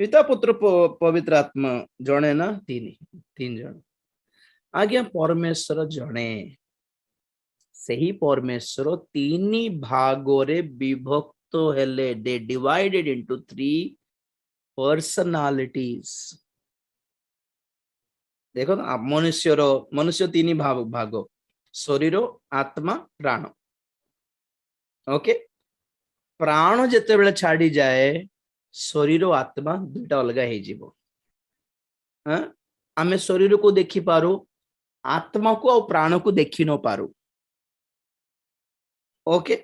पिता पुत्र पवित्र आत्मा जड़े ना तीन तीन जन आज्ञा परमेश्वर जड़े से ही परमेश्वर तीन भागरे विभक्त हेले they divided into three personalities देखो ना मनुष्य तीन भाग शरीर आत्मा प्राण ओके प्राण जिते बेले छाड़ी जाए शरीर आत्मा दुईटा अलग हो आमे शरीर को देखी पारू आत्मा को और प्राण को देखी न पारू ओके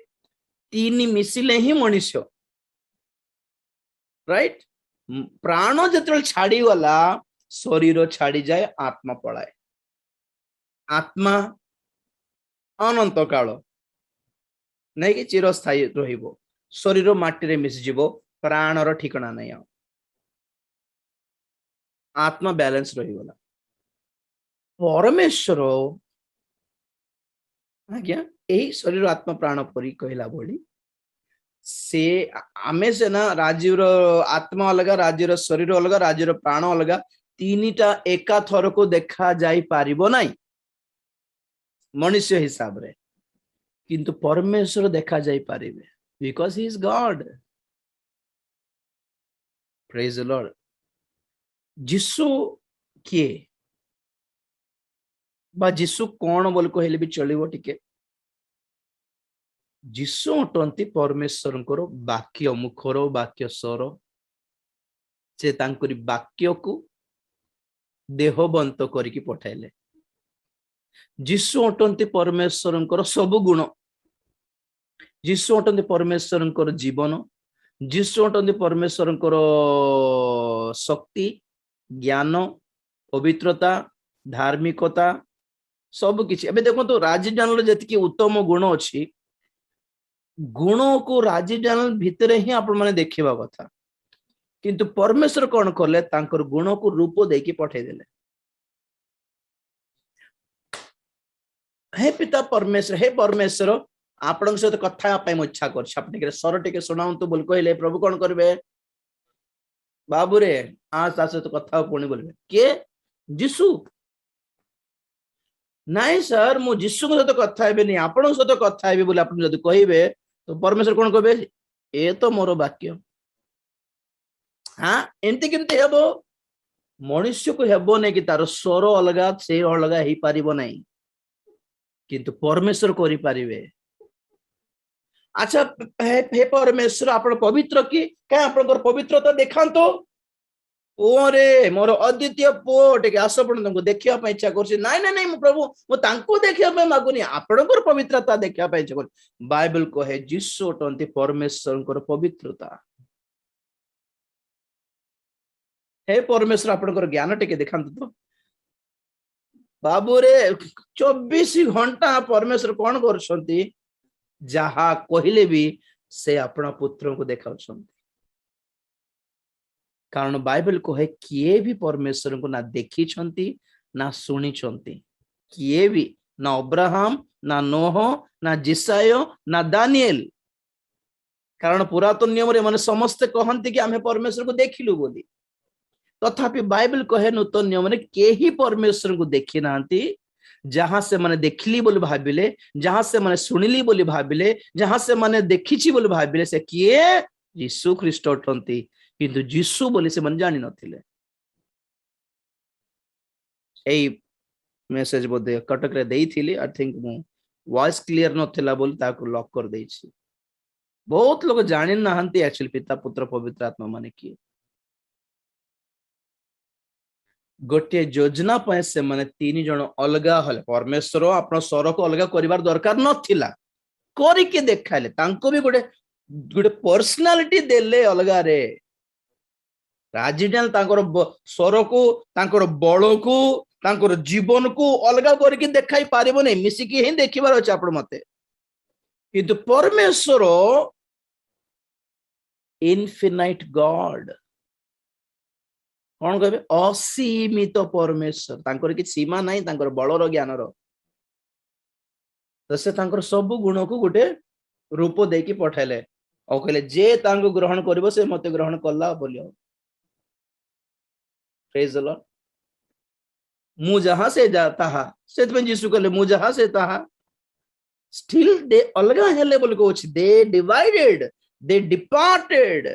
तीन मिसिले ही मनुष्य राइट प्राण जिते छाड़ी गला शरीर छाड़ी जाए आत्मा पलाए आत्मा अनंत काल नहीं कि चिरस्थायी रहिबो शरीर माटी रे मिसिजिवो प्राणर ठिकना नहीं आत्मा बैलेंस रहीगला परमेश्वर आज्ञा यही शरीर आत्मा प्राण परी कहला बोली से आमे से ना राज्यर आत्मा अलग राज्यर शरीर अलग राज्यर प्राण अलग तीनटा एका थर को देखा जाई पारिबो नाही मनुष्य हिसाब रे किंतु परमेश्वर देखा जाई पारिबे because he is God praise the Lord जिसु किए बा जिसु कौन बोल कहले भी चलिबो टिके जिसु अटंती परमेश्वर वाक्य मुखर वाक्य स्वर से तांकरी वाक्य को देहबंत करके पठाइले जिसु अटंती परमेश्वर सब गुण जिसु अटंती परमेश्वर जीवन जिसु अटंती परमेश्वर शक्ति ज्ञान पवित्रता धार्मिकता सब किछि एबे देखो तो राजी जानल जति उत्तम गुण अछि गुण को राजी जानल भितरे ही आपण माने देखिबा कथा किंतु परमेश्वर कोन करले तांकर गुण को रूप देकी पठै देले हे पिता परमेश्वर हे परमेश्वर आपण सहित कथा पाई म इच्छा कर छापने के सर टिके सुनाउंतु बोल कहले प्रभु कोन करबे बाबू रे आ ता सहित कथा पुणी बोलबे के जिसु नहीं सर मु जिसु सहित कथा हेबे नहीं आपण सहित कथा हेबे बोले आपण जदी कहिबे तो परमेश्वर कोन कहबे ए तो मोर वाक्य हाँ एमती केमती हेबो मनुष्य को हेबो नहीं कि तार स्वर अलग से अलग ही पारिबो नहीं किंतु परमेश्वर करि पारिबे अच्छा हे परमेश्वर आपण पवित्र की क्या आपण पवित्रता देखांतो ओरे मोर अद्वितीय पोटे आस तुमको देखिया इच्छा कर नहीं प्रभु मु तांको देखिया मागुनी आपणकर पवित्रता देखिया इच्छा कर बाइबल कहे जिसु अटंती परमेश्वर पवित्रता हे परमेश्वर आपणकर ज्ञान टिके देखांतु तो बाबू रे 24 घंटा परमेश्वर कौन करछंती जहा कहले भी से अपना पुत्र को देखा कारण बाइबल कहे किए भी परमेश्वर को ना देखी ना शुणी किए भी ना अब्राहम ना नोह ना जिसाय ना दानिएल कारण पुरातन नियम रे माने समस्त कहंती कि आमे परमेश्वर को देखिलु बोली तथापि बाइबल कहे नूतन नियम रे केही परमेश्वर को देखी नांती जहां से माने देखली बोली भाबिले जहां से माने सुनिली बोली भाबिले जहां से माने देखिछि बोली भाबिले से किए यीशु ख्रीष्ट अटंती किंतु यीशु बोली से मन जानि नथिले एई मेसेज बोधे कटक रे देइथिली आई थिंक मु वॉइस क्लियर नथिला बोली ताको लॉक कर देइछि बहुत लोग जानि नाहंती एक्चुअली पिता पुत्र पवित्र आत्मा माने की गोटे योजना पे से माने तीन जन अलगा हले परमेश्वर आपण स्वर को अलगा करिवार दरकार नथिला करिके देखाइले तांको भी गोटे गोटे पर्सनालिटी देले अलगा रे राजीडल तांकर स्वर को तांकर बल को तांकर जीवन को अलगा करके देखाई पारिबो नै मिसिकी ही देखिबार अछि आपण मते किंतु परमेश्वर इनफिनाइट गॉड कौन कहे असीमित परमेश्वर तांकर कि सीमा नहीं तांकर बलर ज्ञानर तो से तांकर सब गुण को गोटे रूप देकी पठाइले और कहले जे तांको ग्रहण करिवो से मते ग्रहण कला बोलियो प्रेज द लॉर्ड। मु जहां से जाता हा सेत में यीशु कहले मु जहां से ताहा स्टिल दे अलगा हेले बोल को अछि दे डिवाइडेड दे डिपार्टेड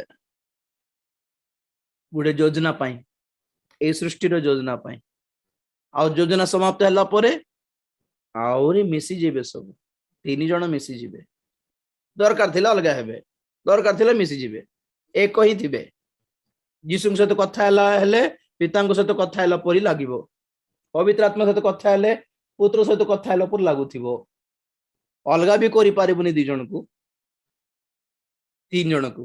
गुडे योजना पाई ए सृष्टि रो योजना पाई आ योजना समाप्त हला परे आउरी मिसी जेबे सब तीन जण मिसी जेबे दरकार थिला अलगा हेबे दरकार थिला मिसी जेबे एक ही थिबे यीशु सहित कथा हेले पिता सहित कथा हेला परी लागिबो पवित्र आत्मा सहित कथा हेले पुत्र सहित कथा हेला पर लागुथिबो अलगा भी करि पारिबुनी दी जण को तीन जण को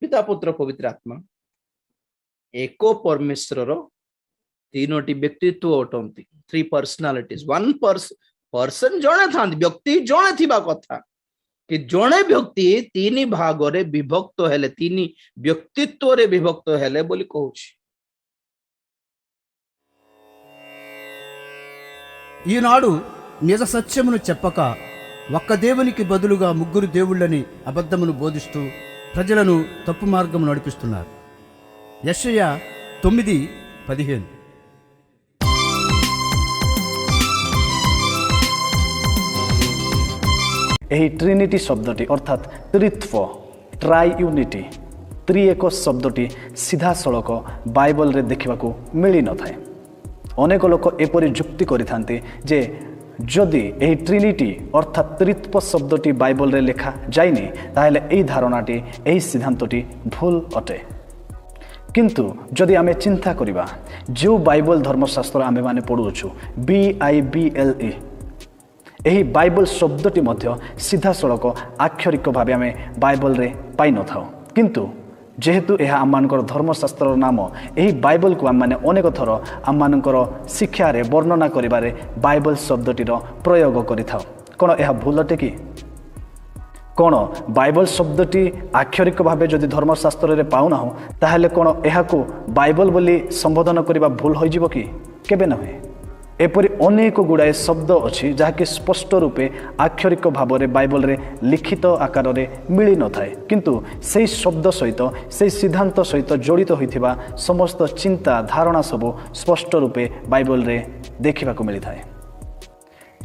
पिता पुत्र पवित्र आत्मा एको परमेश्वर तीनोटी व्यक्तित्व अटंती थ्री पर्सनालिटीज वन पर्सन जणे था व्यक्ति जणे थिबा कथा कि जणे व्यक्ति तीन भाग रे विभक्त हेले तीन व्यक्तित्व रे विभक्त हेले बोली कहूछि। ఈనాడు నిజ సత్యమును చెప్పక ఒక్క దేవునికి బదులుగా ముగ్గురు దేవుళ్ళని అబద్ధమును బోధిస్తూ ప్రజలను తప్పు మార్గం నడిపిస్తున్నారు. యెషయా 9:15 ଏହି ଟ୍ରିନିଟି ଶବ୍ଦଟି ଅର୍ଥାତ୍ ତ୍ରିତ୍ୱ ଟ୍ରାଇ ୟୁନିଟି ତ୍ରିଏକ ଶବ୍ଦଟି ସିଧାସଳଖ ବାଇବଲରେ ଦେଖିବାକୁ ମିଳିନଥାଏ। ଅନେକ ଲୋକ ଏପରି ଯୁକ୍ତି କରିଥାନ୍ତି ଯେ ଯଦି ଏହି ଟ୍ରିନିଟି ଅର୍ଥାତ୍ ତ୍ରିତ୍ୱ ଶବ୍ଦଟି ବାଇବଲରେ ଲେଖା ଯାଇନି ତାହେଲେ ଏହି ଧାରଣାଟି ଏହି ସିଦ୍ଧାନ୍ତଟି ଭୁଲ ଅଟେ। କିନ୍ତୁ ଯଦି ଆମେ ଚିନ୍ତା କରିବା ଯେଉଁ ବାଇବଲ ଧର୍ମଶାସ୍ତ୍ର ଆମେମାନେ ପଢ଼ୁଅଛୁ BIBLE ଏହି ବାଇବଲ ଶବ୍ଦଟି ମଧ୍ୟ ସିଧାସଳଖ ଆକ୍ଷରିକ ଭାବେ ଆମେ ବାଇବଲରେ ପାଇନଥାଉ। କିନ୍ତୁ ଯେହେତୁ ଏହା ଆମମାନଙ୍କର ଧର୍ମଶାସ୍ତ୍ରର ନାମ ଏହି ବାଇବଲକୁ ଆମମାନେ ଅନେକ ଥର ଆମମାନଙ୍କର ଶିକ୍ଷାରେ ବର୍ଣ୍ଣନା କରିବାରେ ବାଇବଲ ଶବ୍ଦଟିର ପ୍ରୟୋଗ କରିଥାଉ। କ'ଣ ଏହା ଭୁଲ ଅଟେ କି? କ'ଣ ବାଇବଲ ଶବ୍ଦଟି ଆକ୍ଷରିକ ଭାବେ ଯଦି ଧର୍ମଶାସ୍ତ୍ରରେ ପାଉନାହୁଁ ତାହେଲେ କ'ଣ ଏହାକୁ ବାଇବଲ ବୋଲି ସମ୍ବୋଧନ କରିବା ଭୁଲ ହୋଇଯିବ କି? କେବେ ନୁହେଁ। ଏପରି ଅନେକ ଗୁଡ଼ାଏ ଶବ୍ଦ ଅଛି ଯାହାକି ସ୍ପଷ୍ଟ ରୂପେ ଆକ୍ଷରିକ ଭାବରେ ବାଇବଲରେ ଲିଖିତ ଆକାରରେ ମିଳିନଥାଏ କିନ୍ତୁ ସେହି ଶବ୍ଦ ସହିତ ସେହି ସିଦ୍ଧାନ୍ତ ସହିତ ଜଡ଼ିତ ହୋଇଥିବା ସମସ୍ତ ଚିନ୍ତା ଧାରଣା ସବୁ ସ୍ପଷ୍ଟ ରୂପେ ବାଇବଲରେ ଦେଖିବାକୁ ମିଳିଥାଏ।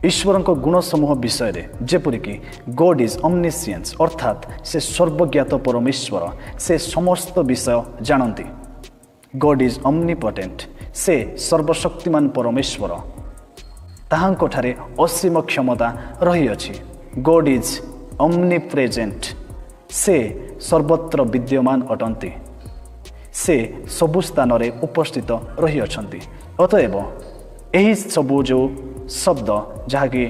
ଈଶ୍ୱରଙ୍କ ଗୁଣ ସମୂହ ବିଷୟରେ ଯେପରିକି ଗଡ୍ ଇଜ୍ ଅମ୍ନିସିଏନ୍ସ ଅର୍ଥାତ୍ ସେ ସର୍ବଜ୍ଞାତ ପରମେଶ୍ୱର ସେ ସମସ୍ତ ବିଷୟ ଜାଣନ୍ତି। ଗଡ୍ ଇଜ୍ ଅମ୍ନିପୋଟେଣ୍ଟ ସେ ସର୍ବଶକ୍ତିମାନ ପରମେଶ୍ୱର ତାହାଙ୍କଠାରେ ଅସୀମ କ୍ଷମତା ରହିଅଛି। ଗଡ୍ ଇଜ୍ ଅମ୍ନିପ୍ରେଜେଣ୍ଟ ସେ ସର୍ବତ୍ର ବିଦ୍ୟମାନ ଅଟନ୍ତି ସେ ସବୁ ସ୍ଥାନରେ ଉପସ୍ଥିତ ରହିଅଛନ୍ତି। ଅତଏବ ଏହି ସବୁ ଯେଉଁ ଶବ୍ଦ ଯାହାକି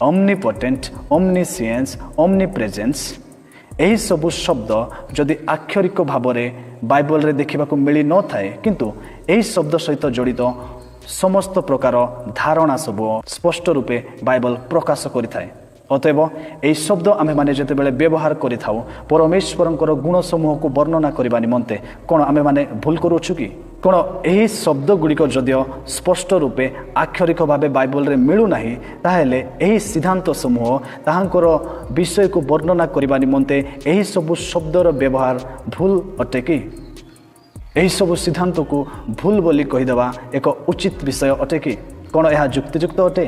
ଅମ୍ନିପୋଟେଣ୍ଟ ଅମ୍ନିସିଏନ୍ସ ଅମ୍ନିପ୍ରେଜେନ୍ସ ଏହିସବୁ ଶବ୍ଦ ଯଦି ଆକ୍ଷରିକ ଭାବରେ ବାଇବଲରେ ଦେଖିବାକୁ ମିଳିନଥାଏ କିନ୍ତୁ ଏହି ଶବ୍ଦ ସହିତ ଜଡ଼ିତ ସମସ୍ତ ପ୍ରକାର ଧାରଣା ସବୁ ସ୍ପଷ୍ଟ ରୂପେ ବାଇବଲ ପ୍ରକାଶ କରିଥାଏ। ଅତଏବ ଏହି ଶବ୍ଦ ଆମେମାନେ ଯେତେବେଳେ ବ୍ୟବହାର କରିଥାଉ ପରମେଶ୍ୱରଙ୍କର ଗୁଣ ସମୂହକୁ ବର୍ଣ୍ଣନା କରିବା ନିମନ୍ତେ କ'ଣ ଆମେମାନେ ଭୁଲ କରୁଅଛୁ କି? କ'ଣ ଏହି ଶବ୍ଦ ଗୁଡ଼ିକ ଯଦିଓ ସ୍ପଷ୍ଟ ରୂପେ ଆକ୍ଷରିକ ଭାବେ ବାଇବଲରେ ମିଳୁନାହିଁ ତାହେଲେ ଏହି ସିଦ୍ଧାନ୍ତ ସମୂହ ତାହାଙ୍କର ବିଷୟକୁ ବର୍ଣ୍ଣନା କରିବା ନିମନ୍ତେ ଏହିସବୁ ଶବ୍ଦର ବ୍ୟବହାର ଭୁଲ ଅଟେ କି? ଏହିସବୁ ସିଦ୍ଧାନ୍ତକୁ ଭୁଲ ବୋଲି କହିଦେବା ଏକ ଉଚିତ ବିଷୟ ଅଟେ କି? କ'ଣ ଏହା ଯୁକ୍ତିଯୁକ୍ତ ଅଟେ?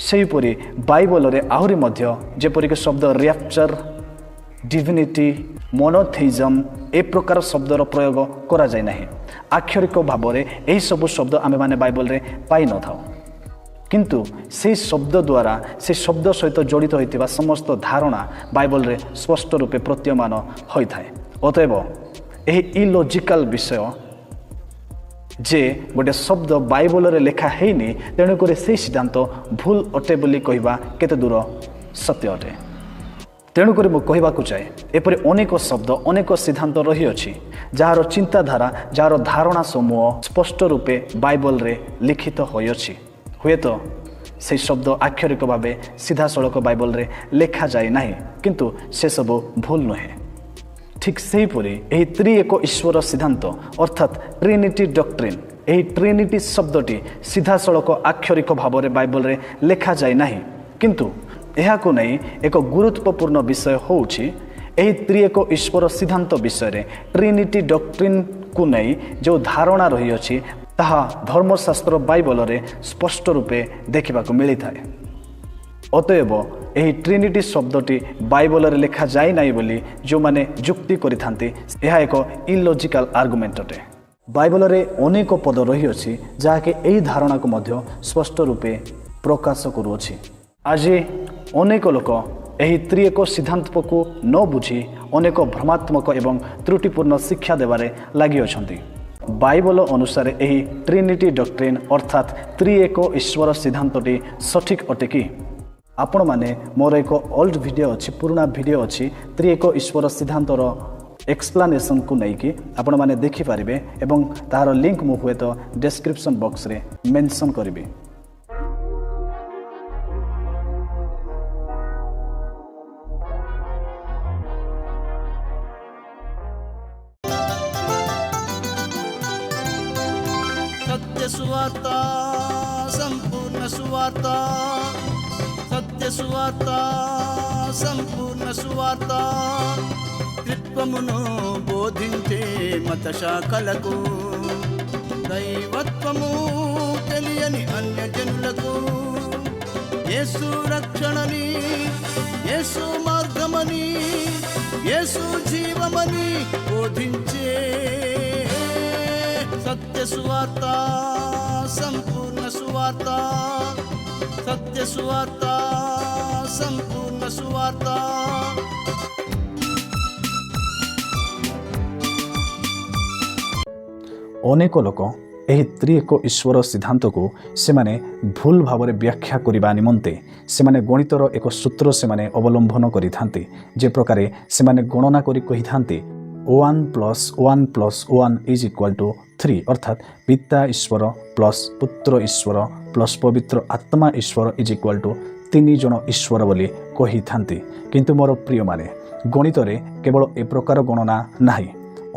ସେହିପରି ବାଇବଲରେ ଆହୁରି ମଧ୍ୟ ଯେପରିକି ଶବ୍ଦ ର୍ୟାପ୍ଚର ଡିଭିନିଟି ମୋନୋଥେଇଜମ୍ ଏ ପ୍ରକାର ଶବ୍ଦର ପ୍ରୟୋଗ କରାଯାଇ ନାହିଁ। ଆକ୍ଷରିକ ଭାବରେ ଏହିସବୁ ଶବ୍ଦ ଆମେମାନେ ବାଇବଲରେ ପାଇନଥାଉ କିନ୍ତୁ ସେହି ଶବ୍ଦ ଦ୍ୱାରା ସେ ଶବ୍ଦ ସହିତ ଜଡ଼ିତ ହୋଇଥିବା ସମସ୍ତ ଧାରଣା ବାଇବଲରେ ସ୍ପଷ୍ଟ ରୂପେ ପ୍ରତୀୟମାନ ହୋଇଥାଏ। ଅତଏବ ଏହି ଇଲୋଜିକାଲ ବିଷୟ ଯେ ଗୋଟେ ଶବ୍ଦ ବାଇବଲରେ ଲେଖା ହେଇନି ତେଣୁକରି ସେହି ସିଦ୍ଧାନ୍ତ ଭୁଲ ଅଟେ ବୋଲି କହିବା କେତେ ଦୂର ସତ୍ୟ ଅଟେ? ତେଣୁକରି ମୁଁ କହିବାକୁ ଚାହେଁ ଏପରି ଅନେକ ଶବ୍ଦ ଅନେକ ସିଦ୍ଧାନ୍ତ ରହିଅଛି ଯାହାର ଚିନ୍ତାଧାରା ଯାହାର ଧାରଣା ସମୂହ ସ୍ପଷ୍ଟ ରୂପେ ବାଇବଲରେ ଲିଖିତ ହୋଇଅଛି। ହୁଏତ ସେହି ଶବ୍ଦ ଆକ୍ଷରିକ ଭାବେ ସିଧାସଳଖ ବାଇବଲରେ ଲେଖାଯାଇ ନାହିଁ କିନ୍ତୁ ସେସବୁ ଭୁଲ ନୁହେଁ। ଠିକ୍ ସେହିପରି ଏହି ତ୍ରିଏକ ଈଶ୍ୱର ସିଦ୍ଧାନ୍ତ ଅର୍ଥାତ୍ ଟ୍ରିନିଟି ଡକ୍ଟ୍ରିନ୍ ଏହି ଟ୍ରିନିଟି ଶବ୍ଦଟି ସିଧାସଳଖ ଆକ୍ଷରିକ ଭାବରେ ବାଇବଲରେ ଲେଖାଯାଇ ନାହିଁ କିନ୍ତୁ ଏହାକୁ ନେଇ ଏକ ଗୁରୁତ୍ୱପୂର୍ଣ୍ଣ ବିଷୟ ହେଉଛି ଏହି ତ୍ରିଏକ ଈଶ୍ୱର ସିଦ୍ଧାନ୍ତ ବିଷୟରେ ଟ୍ରିନିଟି ଡକ୍ଟ୍ରିନ୍ को नहीं जो धारणा रही अछि ताहा धर्मशास्त्र बाइबल स्पष्ट रूपे देखा मिली थाए। अतएव यही ट्रिनिटी शब्दटी बाइबल रे लिखा जाए नहीं बोली जो माने जुक्ति करिथांती यह एक इलॉजिकल आर्गुमेंट अटे। बाइबल रे अनेक पद रही अछि जाके एही धारणा को मध्य स्पष्ट रूपे प्रकाश करूछि। आज अनेक लोक यही त्रिएक सिद्धांत को न बुझी अनेक भ्रमात्मक एवं त्रुटिपूर्ण शिक्षा देवारे लगी अछंती। बाइबल अनुसार यही ट्रिनिटी डॉक्ट्रिन अर्थात त्रिएक ईश्वर सिद्धांतटी सठिक अटे कि? आपण माने मोर एक ओल्ड वीडियो अच्छी पुराना वीडियो अच्छी त्रिएक ईश्वर सिद्धांतर एक्सप्लानेशन को नहीं आपण माने देखि पारिबे एवं तार लिंक मु हुए तो डिस्क्रिप्शन बॉक्स रे मेंशन करिबे। सत्य सुवार्ता संपूर्ण सुवार्ता सत्य सुवार्ता संपूर्ण सुवार्ता త్రిత్వమును బోధించే మత శాఖలకు దైవత్వము తెలియని అన్యజనులకు యేసు రక్షణని యేసు మార్గమని యేసు జీవమని బోధించే సత్య సువార్త సంపూర్ణ సువార్త సత్య సువార్త సంపూర్ణ సువార్త। अनेक लोक यही त्रिएक ईश्वर सिद्धांत को सेमाने भूल भाव में व्याख्या करने निमंते सेमाने गणितर एक सूत्र सेमाने अवलंबन करिथांते जे प्रकारे सेमाने गणना करी कहिथांते 1 + 1 + 1 = 3 अर्थात पिता ईश्वर प्लस पुत्र ईश्वर प्लस पवित्र आत्मा ईश्वर = 3 जन ईश्वर बोली कहिथांते। किंतु मोर प्रिय माने गणित रे केवल ए प्रकार गणना नाही,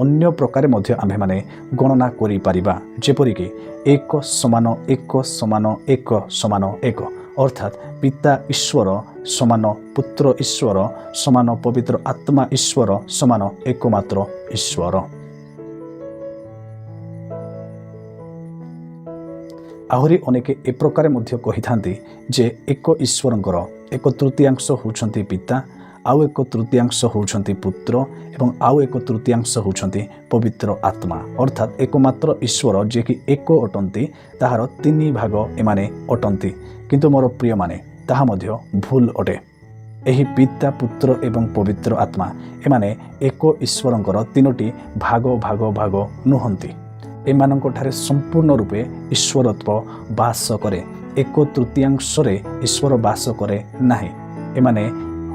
अन्य प्रकार मध्य आम्भे माने गणना करि पारिबा जेपरिक 1 समान 1 समान 1 समान 1 अर्थात पिता ईश्वर समान पुत्र ईश्वर समान पवित्र आत्मा ईश्वर समान एकमात्र ईश्वर। आहरी अनेके ए प्रकार मध्य कहिथांती जे एक ईश्वरंकर 1/3 होउछंती पिता, आउ 1/3 होउछंती पुत्र एवं आउ 1/3 होउछंती पवित्र आत्मा अर्थात एकमात्र ईश्वर जे कि एक अटंती ताहार 3 भाग एमाने अटंती। किंतु मोर प्रिय माने ताहा मध्य भूल अटे। एही पिता पुत्र एवं पवित्र आत्मा एमाने एक ईश्वरंकर 3टी भाग भाग भाग नुहंती। एमानंको ठारे संपूर्ण रूपे ईश्वरत्व वास करे, 1/3 ईश्वर वास करे नाही। एमाने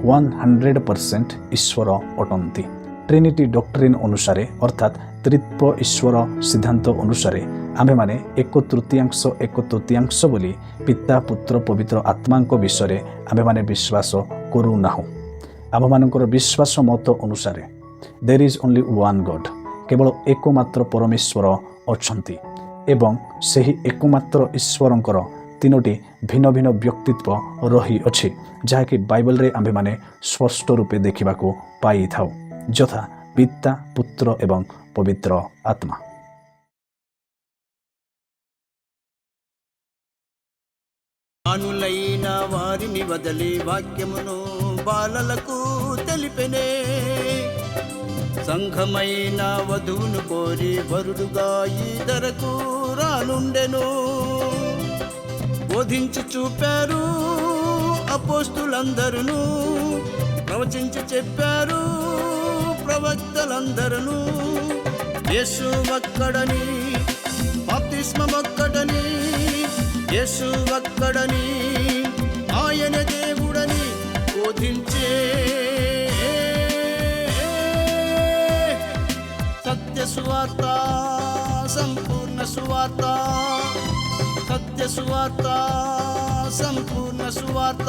100% ईश्वर अटंती। ट्रिनिटी डॉक्ट्रिन अनुसारे अर्थात त्रित्व ईश्वर सिद्धांत अनुसारे आम्भे माने 1/3 बोली पिता पुत्र पवित्र आत्मा विषय आम्भे माने विश्वास करू नाहु। आम मानकर विश्वास मत अनुसारे there is only one God, केवल एकमात्र परमेश्वर अछंती एवं सही एकमात्र ईश्वरंकर 3टी भिन्न भिन्न व्यक्तित्व रही अछि जहाँकि बाइबल रे आम्भे माने स्पष्ट रूपे देखा पाई थाउ यथा पिता पुत्र एवं पवित्र आत्मा। అనులైన వారిని వదలి వాక్యమును బాలలకు తెలిపెనే, సంఘమైన వధువును కోరి వరుడుగా ఈ ధరకు రానుండెను। బోధించి చూపారు అపోస్తులందరూ, ప్రవచించి చెప్పారు ప్రవక్తలందరూ। యేసు ఒక్కడని బాప్తిస్మం ఒక్కడని, యేసు ఒక్కడని ఆయన దేవుడని బోధించే సత్య సువార్త సంపూర్ణ సువార్త సత్య సువార్త సంపూర్ణ సువార్త।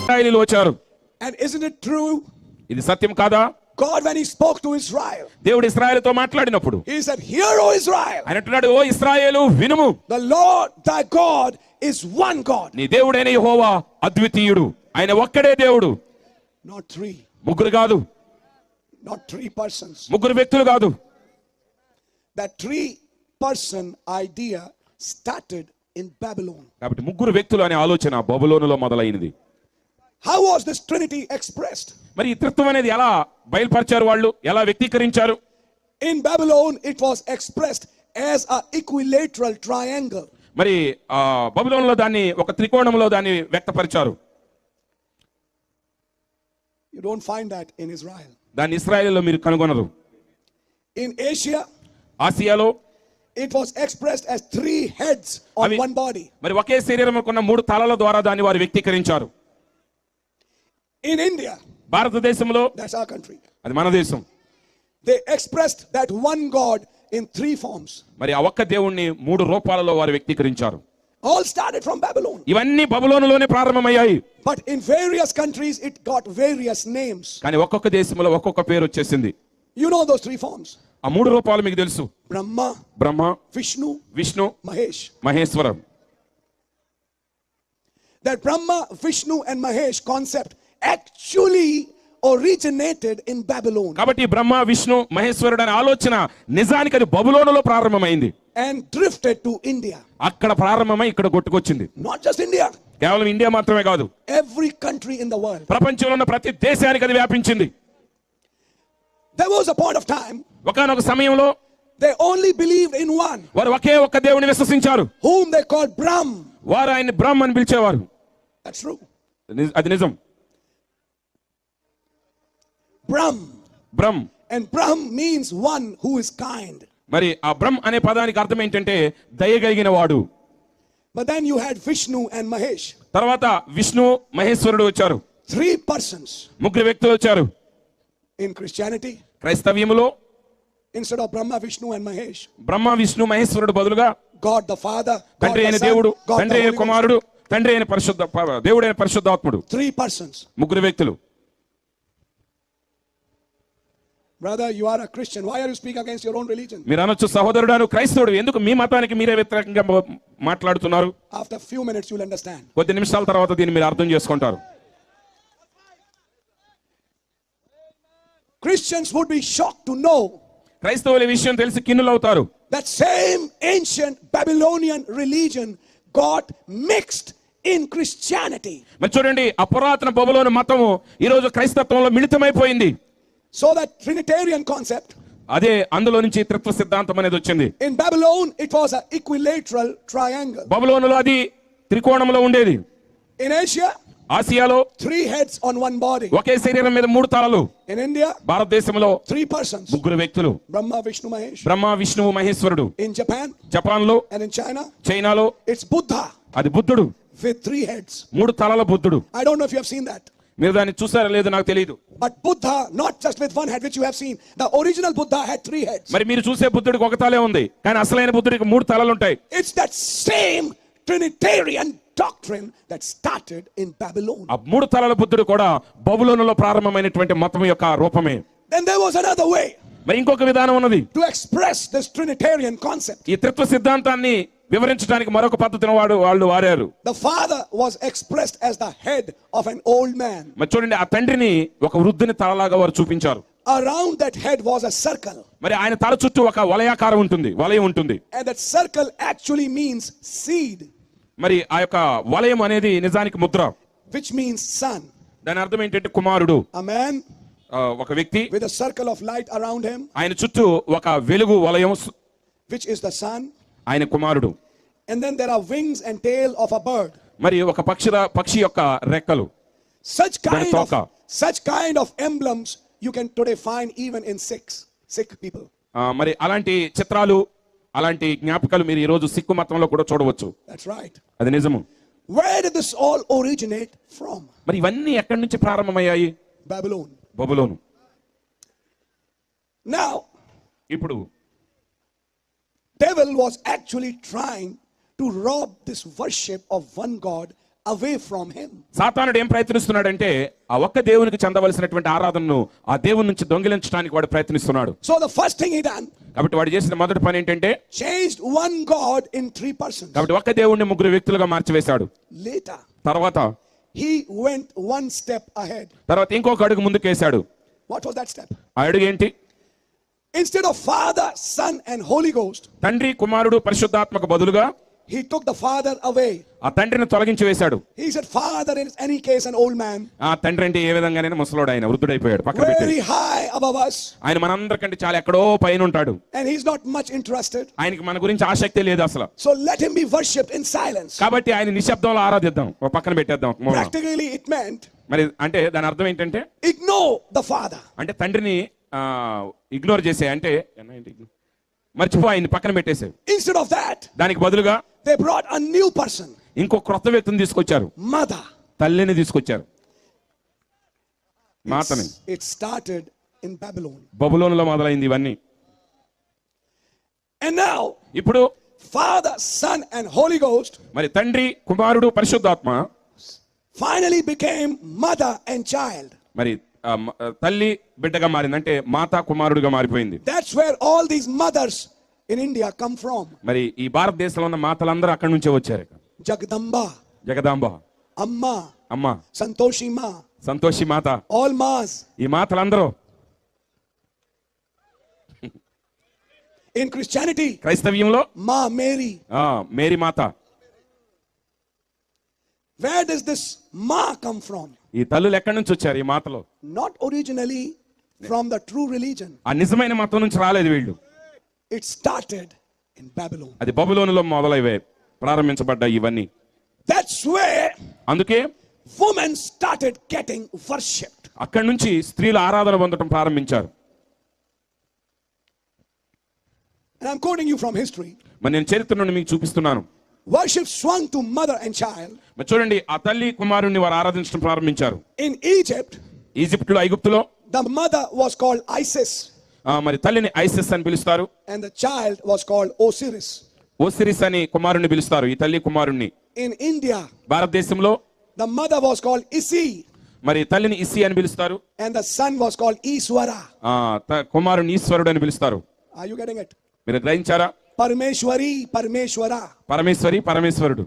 ఇశ్రాయేలీయులు వచ్చారు। And isn't it true? ఇది సత్యం కాదా? God, when he spoke to Israel, దేవుడు ఇశ్రాయేలుతో మాట్లాడినప్పుడు he said, "Hear, O Israel, ఆయన అంటున్నాడు, ఓ ఇశ్రాయేలు వినుము, the Lord thy God is one God." నీ దేవుడైన యెహోవా అద్వితీయుడు, ఆయన ఒక్కడే దేవుడు, Not three, ముగ్గురు కాదు, not 3 persons. ముగ్గురు వ్యక్తులు కాదు. That 3-person idea started in Babylon. కాబట్టి ముగ్గురు వ్యక్తులు అనే ఆలోచన బబులోనులో మొదలైనది. How was this Trinity expressed? మరి ఈ త్రిత్వం అనేది ఎలా బయలుపరిచారు, వాళ్ళు ఎలా వ్యక్తీకరించారు? In Babylon, it was expressed as an equilateral triangle. మరి బబులోనులో దాన్ని ఒక త్రికోణంలో దాన్ని వ్యక్తపరిచారు. You don't find that in Israel. దాన్ని ఇశ్రాయేలులో మీరు కనుగొనరు. In Asia, ఆసియాలో it was expressed as 3 heads on అవి- one body. మరి ఒకే శరీరం ఉన్న 3 తలల ద్వారా దాన్ని వారు వ్యక్తీకరించారు. In India, భారతదేశంలో, that's our country, అది మన దేశం, they expressed that one God in 3 forms. మరి ఆ ఒక్క దేవుణ్ణి 3 రూపాలలో వారు వ్యక్తీకరించారు. All started from Babylon. ఇవన్నీ బబులోనులోనే ప్రారంభమయ్యాయి. But in various countries, it got various names. కానీ ఒక్కొక్క దేశంలో ఒక్కొక్క పేరు వచ్చేసింది. You know those 3 forms: ఆ 3 రూపాలు మీకు తెలుసు. Brahma, Brahma, Vishnu, Vishnu, Mahesh. Maheshwaram. That Brahma, Vishnu, and Mahesh concept actually originated in Babylon కాబట్టి బ్రహ్మ, విష్ణు, మహేశ్వరుడు అనే ఆలోచన నిజానికి అది బబులోనులో ప్రారంభమైంది. and drifted to India. అక్కడ ప్రారంభమై ఇక్కడ కొట్టుకొచ్చింది. Not just India, కేవలం ఇండియా మాత్రమే కాదు, every country in the world. ప్రపంచంలో ఉన్న ప్రతి దేశానికి అది వ్యాపించింది. There was a point of time ఒకానొక సమయంలో they only believed in one, వారు ఒకే ఒక్క దేవుని విశ్వసించారు. whom they called Brahm. వారు ఆయన్ని బ్రహ్మ అని పిలిచేవారు. That's true. అది నిజం. Brahm. Brahma. And Brahm means one who is kind. మరి ఆ బ్రహ్మ అనే పదానికి అర్థం ఏంటంటే దయగలిగిన వాడు. But then you had Vishnu and Mahesh. తర్వాత విష్ణు, మహేశ్వరుడు వచ్చారు. 3 persons. 3 వ్యక్తులు వచ్చారు. In Christianity, క్రైస్తవ్యములో instead of Brahma, Vishnu, and Mahesh, బ్రహ్మ, విష్ణు, మహేశ్వరుడు బదులుగా God the Father, God తండ్రి the అయిన Son, దేవుడు, God the తండ్రి అయిన Holy Ghost. కుమారుడు, తండ్రి అయిన దేవుడైన పరిశుద్ధాత్ముడు. 3 persons. 3 వ్యక్తులు. Brother, you are a Christian. Why are you speaking against your own religion? మీరు అనొచ్చు, సహోదరుడు క్రైస్తవుడు, ఎందుకు మీ మతానికి మీరే వ్యతిరేకంగా మాట్లాడుతున్నారు? After a few minutes, you'll understand. కొద్ది నిమిషాల తర్వాత దీన్ని మీరు అర్థం చేసుకుంటారు. Christians would be shocked to know క్రైస్తవుల విషయం తెలిసి కిన్నులవుతారు. that same ancient Babylonian religion got mixed in Christianity. మరి చూడండి, ఆ పురాతన బబులోను మతము ఈ రోజు క్రైస్తత్వంలో మిళితమైపోయింది. So that Trinitarian concept, అదే అందులో నుంచి త్రిత్వ సిద్ధాంతం అనేది వచ్చింది. in Babylon, it was an equilateral triangle. బబులోనులో అది త్రికోణంలో ఉండేది. In Asia, ఆసియాలో 3 heads on one body. ఒకే శరీరం మీద 3 తలలు. In India, భారతదేశంలో 3 persons: 3 వ్యక్తులు, Brahma, Vishnu, Mahesh. బ్రహ్మ, విష్ణువు, మహేశ్వరుడు. In Japan జపాన్లో, and in China, చైనాలో it's Buddha అది బుద్ధుడు, with 3 heads. 3 తలల బుద్ధుడు. I don't know if you have seen that. మీరు దాన్ని చూసారో లేదో నాకు తెలియదు. But Buddha, not just with 1 head, which you have seen. The original Buddha had 3 heads. మరి మీరు చూసే బుద్ధుడికి ఒక తలే ఉంది, కానీ అసలైన బుద్ధుడికి 3 తలలు ఉంటాయి. It's that same Trinitarian doctrine that started in Babylon. ఆ 3 తలల బుద్ధుడు కూడా బబులోనులో ప్రారంభమైనటువంటి మతం యొక్క రూపమే. Then there was another way మరి ఇంకొక విధానం ఉన్నది. to express this Trinitarian concept. ఈ త్రిత్వ సిద్ధాంతాన్ని వివరించడానికి మరొక పద్ధతిని వాళ్ళు వాడారు. The father was expressed as the head of an old man. మరి చూడండి, ఆ తండ్రిని ఒక వృద్ధుని తలలాగా వారు చూపించారు. Around that head was a circle. మరి ఆయన తల చుట్టూ ఒక వలయాకారం ఉంటుంది, వలయం ఉంటుంది. And that circle actually means seed, మరి ఆ యొక్క వలయం అనేది నిజానికి ముద్ర, which means son. దాని అర్థం ఏంటంటే కుమారుడు. A man ఒక వ్యక్తి, with a circle of light around him, ఆయన చుట్టూ ఒక వెలుగు వలయం, which is the sun. ఆయన కుమారుడు. And then there are wings and tail of a bird. మరి ఒక పక్షి యొక్క రెక్కలు. Such kind of emblems you can today find even in sick people. మరి అలాంటి చిత్రాలు, అలాంటి జ్ఞాపకాలు మీరు ఈ రోజు సిక్కు మతంలో కూడా చూడవచ్చు. That's right. అది నిజము. Where did this all originate from? మరి ఇవన్నీ ఎక్కడి నుంచి ప్రారంభమయ్యాయి? Babylon. బబులోను. Now, ఇప్పుడు devil was actually trying to rob this worship of one God away from him. సాతానుడు ఏం ప్రయత్నిస్తున్నాడంటే ఆ ఒక్క దేవునికి చెందవలసినటువంటి ఆరాధనను ఆ దేవుని నుంచి దొంగిలించడానికి వాడు ప్రయత్నిస్తున్నాడు. So the first thing he done, కాబట్టి వాడు చేసిన మొదటి పని ఏంటంటే changed one God in 3 persons. కాబట్టి ఒక్క దేవుణ్ణి 3 వ్యక్తులుగా మార్చివేశాడు. Later, తర్వాత he went one step ahead. తర్వాత ఇంకొక అడుగు ముందుకేశాడు. What was that step? ఆ అడుగు ఏంటి? Instead of Father, Son, and Holy Ghost, తండ్రి, కుమారుడు, పరిశుద్ధాత్మకు బదులుగా he took the Father away. ఆ తండ్రిని తొలగించి వేశాడు. He said, Father is any case an old man, ఆ తండ్రి అంటే ఏ విధంగానైనా ముసలోడు, ఆయన వృద్ధుడైపోయాడు, పక్కన పెట్టాడు. very high above us, ఆయన మనందరికంటే చాలా ఎక్కడో పైన ఉంటాడు. and he's not much interested. ఆయనకి మన గురించి ఆసక్తి లేదు అసలు. So let him be worshipped in silence. కాబట్టి ఆయన నిశ్శబ్దంలో ఆరాధిద్దాం, ఓ పక్కన పెట్టేద్దాం. Practically, it meant మరి అంటే దాని అర్థం ఏంటంటే ignore the Father. అంటే తండ్రిని ఇగ్నోర్ చేసే, అంటే మర్చిపో, ఆయన్ని పక్కన పెట్టేసేవి. Instead of that, దానికి బదులుగా they brought a new person, ఇంకో క్రొత్త వ్యక్తిని తీసుకొచ్చారు, mother. తల్లిని తీసుకొచ్చారు, మాతని. It started in Babylon. బబులోనులో మొదలైంది ఇవన్నీ. And now, ఇప్పుడు Father, Son, and Holy Ghost మరి తండ్రి, కుమారుడు, పరిశుద్ధాత్మ finally became mother and child. మరి తల్లి బిడ్డగా మారింది, అంటే మాత కుమారుడుగా మారిపోయింది. That's where all these mothers in India come from. మరి ఈ భారతదేశంలో ఉన్న మాతలందరూ అక్కడి నుంచే వచ్చారు. Jagdamba, జగదాంబ, Amma, అమ్మ, Santoshi Ma, సంతోషి మాత, all Mas. ఈ మాతలందరూ In Christianity, క్రైస్తవ్యంలో Ma Mary. మేరీ మాత. Where does this Ma come from? ఈ తల్లులు ఎక్కడి నుంచి వచ్చారు ఈ మాతలో? Not originally from the true religion. ఆ నిజమైన మతం నుంచి రాలేదు వీళ్ళు. It started in Babylon. అది బబులోనులో మొదలైవే, ప్రారంభించబడ్డాయి ఇవన్నీ. That's where అందుకే women started getting worshipped. అక్కడి నుంచి స్త్రీలు ఆరాధన పొందడం ప్రారంభించారు. And I'm quoting you from history. మరి నేను చరిత్ర నుండి మీకు చూపిస్తున్నాను. Worship swung to mother and child. మరి చూడండి, ఆ తల్లి కుమారుణ్ణి వారు ఆరాధించడం ప్రారంభించారు. In Egypt, ఈజిప్టులో, ఐగుప్తులో the mother was called Isis మరి తల్లిని ఐసిస్ అని పిలుస్తారు, and the child was called Osiris. Osiris అని కుమారుణ్ణి పిలుస్తారు, ఈ తల్లి కుమారుణ్ణి. In India, భారతదేశంలో the mother was called Isi మరి తల్లిని ఇసి అని పిలుస్తారు, and the son was called Iswara. కుమారుని ఈశ్వరుడు అని పిలుస్తారు. Are you getting it? మీరు గ్రహించారా? Parameshwari, Parameshwara. పరమేశ్వరి, పరమేశ్వరుడు.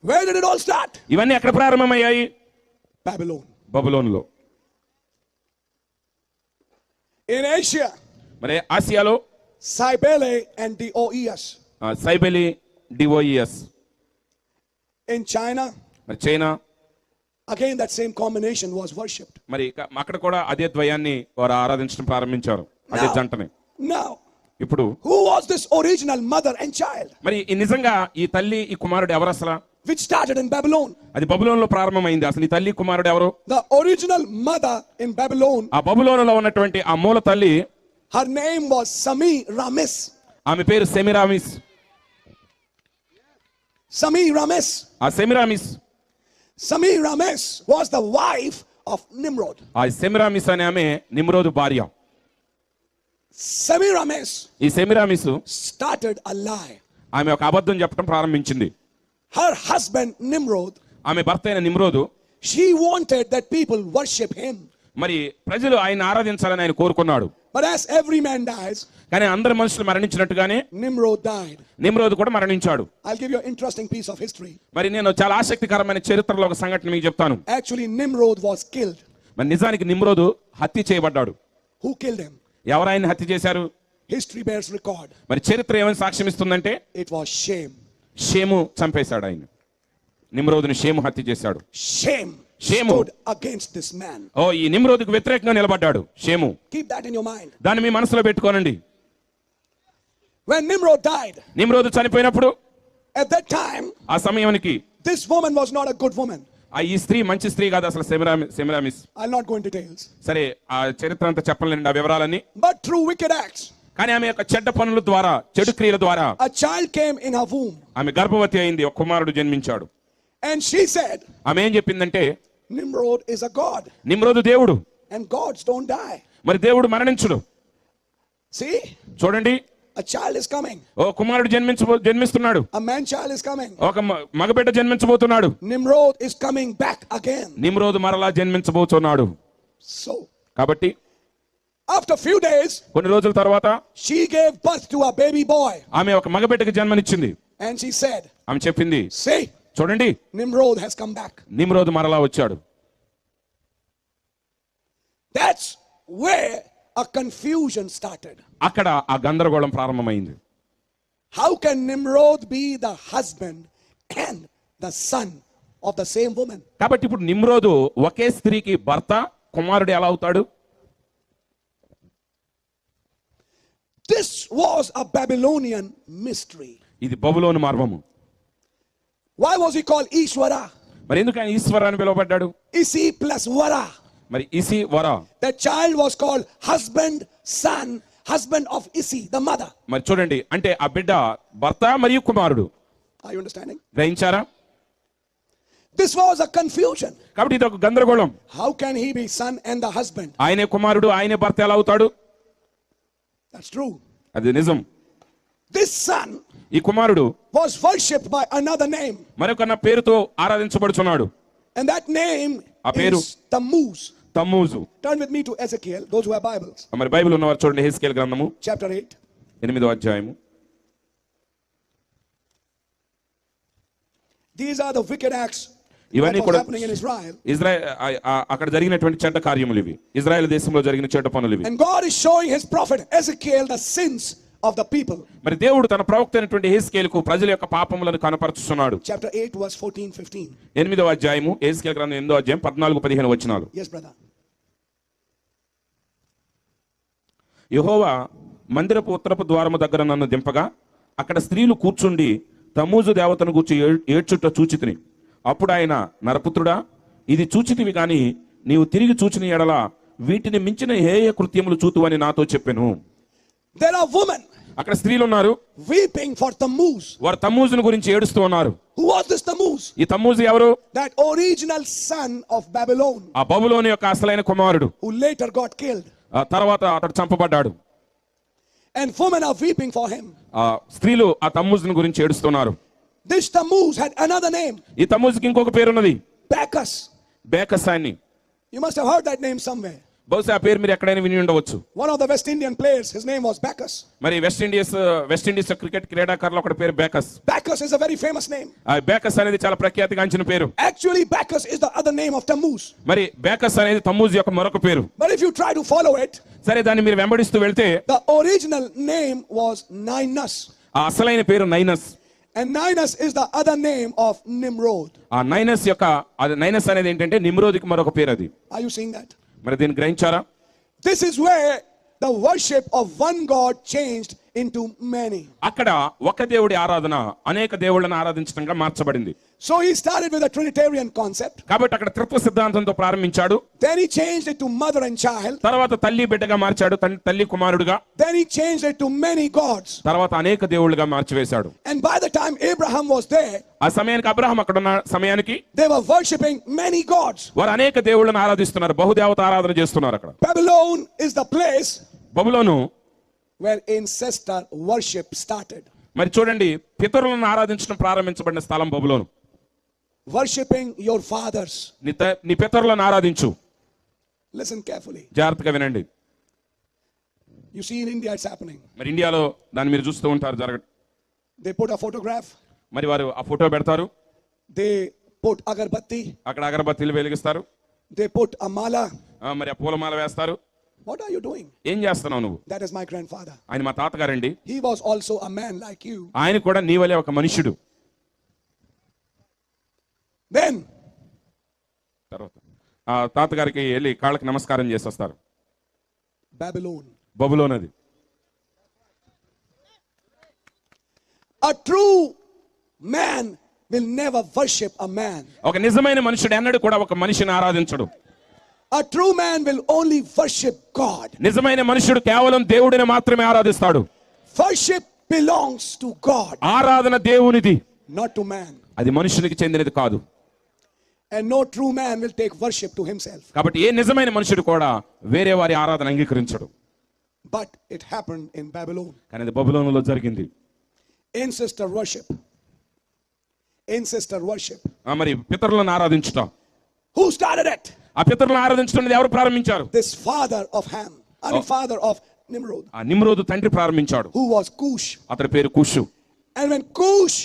Where did it all start? ఇవన్నీ ఎక్కడ ప్రారంభమయ్యాయి? Babylon. బబులోనులో. In Asia, మరి ఆసియాలో Cybele and Dioeus. సైబెలి, డిఓఈఎస్. In China, మరి China, again that same combination was worshipped. మరి అక్కడ కూడా అదే ద్వయాన్ని వారు ఆరాధించడం ప్రారంభించారు, అదే జంటని. Now, ఇప్పుడు who was this original mother and child మరి నిజంగా ఈ తల్లి, ఈ కుమారుడు ఎవరు అసలు? which started in Babylon? అది బబులోనులో ప్రారంభమైంది. అసలు ఈ తల్లి కుమారుడు ఎవరు? The original mother in Babylon, ఆ బబులోనులో ఉన్నటువంటి ఆ మూల తల్లి, her name was Semiramis. ఆమె పేరు సెమిరామిస్. Semiramis. ఆ Semiramis, Semiramis was the wife of Nimrod. ఆ సెమిరామిస్ అనే ఆమె నిమ్రోదు భార్య. Semiramis ఈ సెమిరామిస్ started a lie. ఆమె ఒక అబద్ధం చెప్పడం ప్రారంభించింది. Her husband Nimrod, ఆమె భర్త అయిన నిమ్రోదు, she wanted that people worship him. మరి ప్రజలు ఆయన ఆరాధించాలని ఆయన కోరుకున్నాడు. But as every man dies, కానీ అందరు మనుషులు మరణించినట్టుగానే Nimrod died. నిమ్రోదు కూడా మరణించాడు. I'll give you an interesting piece of history. మరి నేను చాలా ఆసక్తికరమైన చరిత్రలో ఒక సంఘటన మీకు చెప్తాను. Actually, Nimrod was killed. మరి నిజానికి నిమ్రోదు హత్య చేయబడ్డాడు. Who killed him? ఎవరు ఆయన హత్య చేశారు? History bears record. మరి చరిత్ర ఏమని సాక్ష్యం ఇస్తుందంటే It was Shem. షేము చంపేశాడు ఆయన. నిమ్రోదుని షేము హత్య చేశాడు. Shem Shemu. stood against this man. ఓ, ఈ నిమ్రోదుకు వ్యతిరేకంగా నిలబడ్డాడు షేము. Keep that in your mind. దాన్ని మీ మనసులో పెట్టుకోనండి. When Nimrod died, నిమ్రోదు చనిపోయినప్పుడు at that time, ఆ సమయానికి this woman was not a good woman. ఈ స్త్రీ మంచి స్త్రీ కాదు అసలు, Semiramis. I'll not go into details. సరే, ఆ చరిత్ర అంతా చెప్పలేండి ఆ వివరాలన్నీ. But through wicked acts, కానీ ఆమె యొక్క చెడ్డ పనుల ద్వారా, చెడు క్రియల ద్వారా a child came in her womb. ఆమె గర్భవతి అయింది, ఒక కుమారుడు జన్మించాడు. And she said, ఆమె ఏం చెప్పిందంటే, Nimrod is a god. నిమ్రోదు దేవుడు, And gods don't die. మరి దేవుడు మరణించుడు. See? చూడండి, A child is coming. ఓ కుమారుడు జన్మిస్తున్నాడు, A man child is coming. ఒక మగబిడ్డ జన్మించబోతున్నాడు. Nimrod is coming back again. నిమ్రోదు మరలా జన్మించబోతున్నాడు. So, కాబట్టి after few days, కొన్ని రోజుల తర్వాత she gave birth to a baby boy. ఆమె ఒక మగబిడ్డకి జన్మనిచ్చింది. And she said, ఆమె చెప్పింది, see, చూడండి Nimrod has come back. నిమ్రోదు మరలా వచ్చాడు. That's where a confusion started. అక్కడ ఆ గందరగోళం ప్రారంభమైంది. How can Nimrod be the husband and the son of the same woman? కాబట్టి ఇప్పుడు నిమ్రోదు ఒకే స్త్రీకి భర్త, కుమారుడు ఎలా అవుతాడు? This was a Babylonian mystery. ఇది బబులోను మర్మము. Why was he called Ishwara? మరి ఎందుకు ఆయన ఈశ్వర అని పిలువబడ్డాడు? Isi plus Vara. మరి ఇసి వర. That child was called husband, son, husband of Isi, the mother. మరి చూడండి, అంటే ఆ బిడ్డ భర్త మరియు కుమారుడు. Are you understanding? గ్రహించారా? This was a confusion. కాబట్టి ఇది ఒక గందరగోళం. How can he be son and the husband? ఆయనే కుమారుడు, ఆయనే భర్త ఎలా అవుతాడు? That's true. అది నిజం. This son ఈ కుమారుడు was worshipped by another name. మరొక పేరుతో ఆరాధించబడుచున్నాడు. And that name ఆ పేరు is Tammuz. తమ్మూజు. Turn with me to Ezekiel, those who have Bibles. మరి బైబిల్ ఉన్నవారు చూడండి, హెస్కేల్ గ్రంథము Chapter 8. 8వ అధ్యాయము. These are the wicked acts that ఇవన్నీ was కూడా happening in Israel. ఇజ్రాయెల్ అక్కడ జరిగినటువంటి చెడ్డ కార్యములు ఇవి. ఇజ్రాయెల్ దేశంలో జరిగిన చెడ్డ పనులు ఇవి. And God is showing his prophet Ezekiel the sins of the people. మరి దేవుడు తన ప్రవక్త అయినటువంటి హెస్కేలుకు ప్రజల యొక్క పాపములను కనపరుచుతున్నాడు. Chapter 8 verse 14-15. 8వ అధ్యాయము, హెస్కేల్ గ్రంథం 8వ అధ్యాయం 14-15 వచనాలు. Yes, brother. యెహోవా మందిరపు ఉత్తరపు ద్వారము దగ్గర నన్ను దింపగా అక్కడ స్త్రీలు కూర్చుండి తమ్మూజు దేవతను గూర్చి ఏడ్చుట చూచితిని. అప్పుడు ఆయన, నరపుత్రుడా, ఇది చూచితివి గాని నీవు తిరిగి చూచిన ఎడల వీటిని మించిన హేయ కృత్యములు చూతువని నాతో చెప్పెను. There are women అక్కడ స్త్రీలు ఉన్నారు, weeping for Tammuz. వారు తమ్మూజును గురించి ఏడుస్తూ ఉన్నారు. Who was this Tammuz? ఈ తమ్మూజు ఎవరు? That original son of Babylon ఆ బబులోను యొక్క అసలైన కుమారుడు. who later got killed. ఆ తర్వాత అతడు చంపబడ్డాడు. And women are weeping for him. ఆ స్త్రీలు ఆ తమ్మూజును గురించి ఏడుస్తున్నారు. This Tammuz had another name, ఈ తమ్మూజుకి ఇంకొక పేరున్నది, Bacchus. బేకస్ అని. You must have heard that name somewhere. బహుశా ఆ పేరు మీరు ఎక్కడైనా విని ఉండవచ్చు. One of the West Indian players, his name was Bacchus. మరి వెస్ట్ ఇండీస్ క్రికెట్ క్రీడాకారులు ఒకటి పేరు బేకస్. Bacchus is a very famous name. ఆ బేకస్ అనేది చాలా ప్రఖ్యాతిగాంచిన పేరు. Actually, Bacchus is the other name of Tammuz. మరి బేకస్ అనేది తమ్మూజు యొక్క మరొక పేరు. But if you try to follow it, సరే, దాన్ని మీరు వెంబడిస్తూ వెళ్తే the original name was Ninus. ఆ అసలైన పేరు నైనస్. And Ninus is the other name of Nimrod. ఆ నైనస్ అనేది ఏంటంటే నిమ్రోదికి మరొక పేరు అది. Are you seeing that? మరి దీన్ని గ్రహించారా? This is where the worship of one God changed into many. అక్కడ ఒక దేవుడి ఆరాధన అనేక దేవుళ్ళను ఆరాధించడంగా మార్చబడింది. So he started with a Trinitarian concept. కాబట్టి అక్కడ త్రిత్వ సిద్ధాంతంతో ప్రారంభించాడు. Then he changed it to mother and child. తర్వాత తల్లి బిడ్డగా మార్చాడు, తల్లి కుమారుడుగా. Then he changed it to many gods. తర్వాత అనేక దేవుళ్ళుగా మార్చివేశాడు. And by the time Abraham was there, ఆ సమయానికి అబ్రహాం అక్కడ ఉన్న సమయానికి they were worshipping many gods. వారు అనేక దేవుళ్ళను ఆరాధిస్తున్నారు, బహుదేవత ఆరాధన చేస్తున్నారు. అక్కడ Babylon is the place Babylon where ancestor worship started. మరి చూడండి, పితరులను ఆరాధించడం ప్రారంభించబడిన స్థలం బబులోను. Worshipping your fathers. నీ పితరులను ఆరాధించు. Listen carefully. జాగ్రత్తగా వినండి. You see in India it's happening. మరి ఇండియాలో దాన్ని మీరు చూస్తూ ఉంటారు జరగడం. They put a photograph. మరి వారు ఆ ఫోటో పెడతారు, They put agarbatti. అక్కడ అగరబత్తీలు వెలిగిస్తారు, They put a mala. మరి ఆ పూలమాల వేస్తారు. What are you doing? ఏం చేస్తున్నావు నువ్వు? That is my grandfather. ఆయన మా తాతగారండి. He was also a man like you. ఆయన కూడా నీ వలే ఒక మనుష్యుడు. Then తర్వాత ఆ తాతగారికి వెళ్ళి కాళ్ళకి నమస్కారం చేసి వస్తారు. Babylon. బబులోన్ అది. A true man will never worship a man. ఒక నిజమైన మనుషుడు ఎన్నడూ కూడా ఒక మనిషిని ఆరాధించడు. A true man will only worship God. నిజమైన మనుషుడు కేవలం దేవుడిని మాత్రమే ఆరాధిస్తాడు. Worship belongs to God, ఆరాధన దేవునిది, not to man. అది మనుషునికి చెందినది కాదు. And no true man will take worship to himself. కాబట్టి ఏ నిజమైన మనుషుడు కూడా వేరే వారి ఆరాధన అంగీకరించడు. But it happened in Babylon. కానీ అది బబులోనులో జరిగింది. Ancestor worship. Ancestor worship. మరి పితరులను ఆరాధించుట. Who started it? ఆ పితరులను ఆరాధించడం ఎవరు ప్రారంభించారు? This father of Ham. Father of Nimrod. ఆ నిమ్రోదు తండ్రి ప్రారంభించాడు. Who was Cush. అతని పేరు కుషు. And when Cush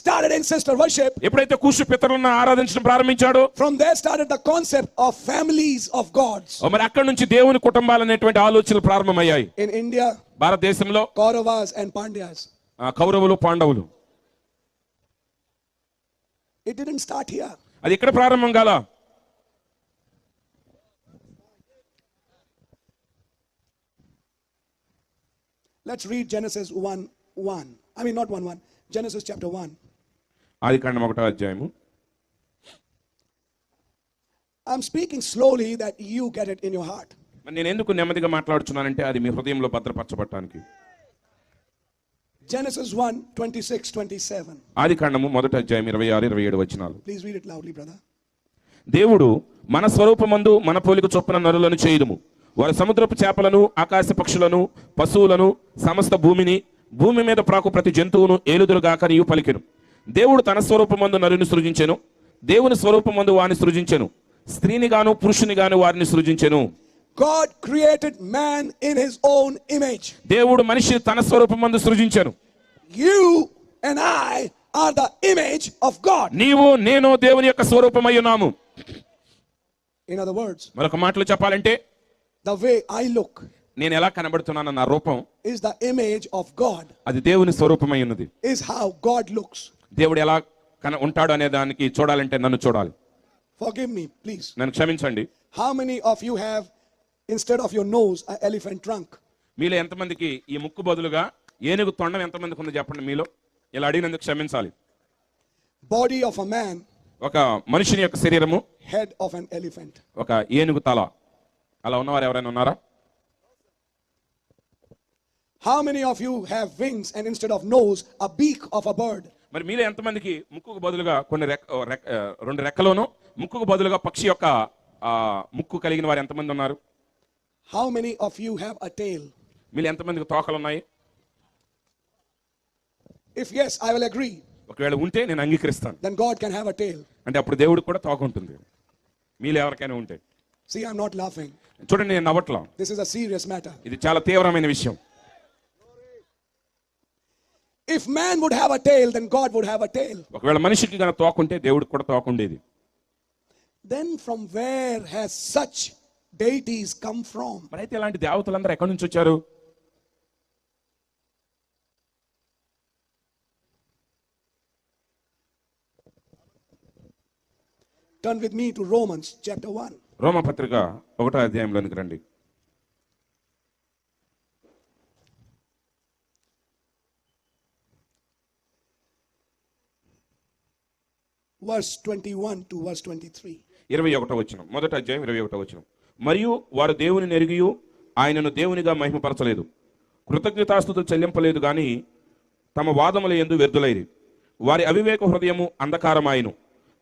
started ancestor worship, ఎప్పుడైతే కూషు పితరులను ఆరాధించడం ప్రారంభించాడో, from there started the concept of families of gods. మరి అక్కడి నుంచి దేవుని కుటుంబాలు అనేటువంటి ఆలోచనలు ప్రారంభమయ్యాయి. In India, భారతదేశంలో Kauravas and Pandyas. కౌరవులు పాండవులు. It didn't start here. అది ఇక్కడ ప్రారంభం కాల. Let's read Genesis 1:1. I mean, not 1:1. Genesis chapter 1. ఆదికాండం 1వ అధ్యాయము. I'm speaking slowly that you get it in your heart. మరి నేను ఎందుకు నెమ్మదిగా మాట్లాడుతున్నానంటే అది మీ హృదయంలో భద్రపరచబడటానికి. Genesis 1:26-27. ఆదికాండము 1వ అధ్యాయం 26-27 వచనాలు. Please read it loudly, brother. దేవుడు మన స్వరూపమందు మన పోలిక చొప్పున నరులను చేయుదుము. వారి సముద్రపు చేపలను, ఆకాశ పక్షులను, పశువులను, సమస్త భూమిని, భూమి మీద ప్రాకు ప్రతి జంతువును ఏలుదురుగాక నీవు పలికెను. దేవుడు తన స్వరూపమందు నరుని సృజించెను. దేవుని స్వరూపమందు వారిని సృజించెను. స్త్రీని గాను పురుషుని గాను వారిని సృజించెను. God created man in his own image. దేవుడు మనిషిని తన స్వరూపమందు సృజించెను. You and I are the image of God. నీవు నేను దేవుని యొక్క స్వరూపమై ఉన్నాము. In other words, మరొక మాటలో చెప్పాలంటే, the way I look నేను ఎలా కనబడుతున్నాను నా రూపం is the image of God. అది దేవుని స్వరూపమై ఉన్నది. Is how God looks. దేవుడు ఎలా ఉంటాడు అనే దానికి చూడాలంటే నన్ను చూడాలి. Forgive me, please. నన్ను క్షమించండి. How many of you have, instead of your nose, an elephant trunk? మీలో ఎంతమందికి ఈ ముక్కు బదులుగా ఏనుగు తొండం ఎంతమందికి ఉందో చెప్పండి. మీలో ఇలా అడిగినందుకు క్షమించాలి. Body of a man, ఒక మనిషిని యొక్క శరీరము, head of an elephant. ఒక ఏనుగు తల. అలా ఉన్నవారు ఎవరైనా ఉన్నారా? How many of you have wings and instead of nose, a beak of a bird? మరి మీలో ఎంతమందికి ముక్కుకు బదులుగా కొన్ని రెండు రెక్కలోను ముక్కుకు బదులుగా పక్షి యొక్క ముక్కు కలిగిన వారు ఎంతమంది ఉన్నారు? How many of you have a tail? మీలో ఎంతమందికి తోకలు ఉన్నాయి? If yes, I will agree. ఒకవేళ ఉంటే నేను అంగీకరిస్తాను. Then God can have a tail. అంటే అప్పుడు దేవుడికి కూడా తోక ఉంటుంది. మీలో ఎవరికైనా ఉంటే. See, I'm not laughing. చూడండి, నేను నవ్వట్లా. This is a serious matter. ఇది చాలా తీవ్రమైన విషయం. If man would have a tail, then God would have a tail. ఒకవేళ మనిషికి గన తోక ఉంటే దేవుడికి కూడా తోక ఉండేది. Then from where has such deities come from? మరి అయితే ఇలాంటి దేవతలందరూ ఎక్కడి నుంచి వచ్చారు? Turn with me to Romans chapter 1. రోమపత్రిక 1వ అధ్యాయంలోనికి రండి. Verse 21 to verse 23. 21వ వచనం. 1వ అధ్యాయం 21వ వచనం. మరియు వారు దేవుని నెరిగియు ఆయనను దేవునిగా మహిమపరచలేదు, కృతజ్ఞతాస్తుతులు చెల్లింపలేదు గాని తమ వాదముల యందు వ్యర్థులైరి. వారి అవివేక హృదయము అంధకారమాయను,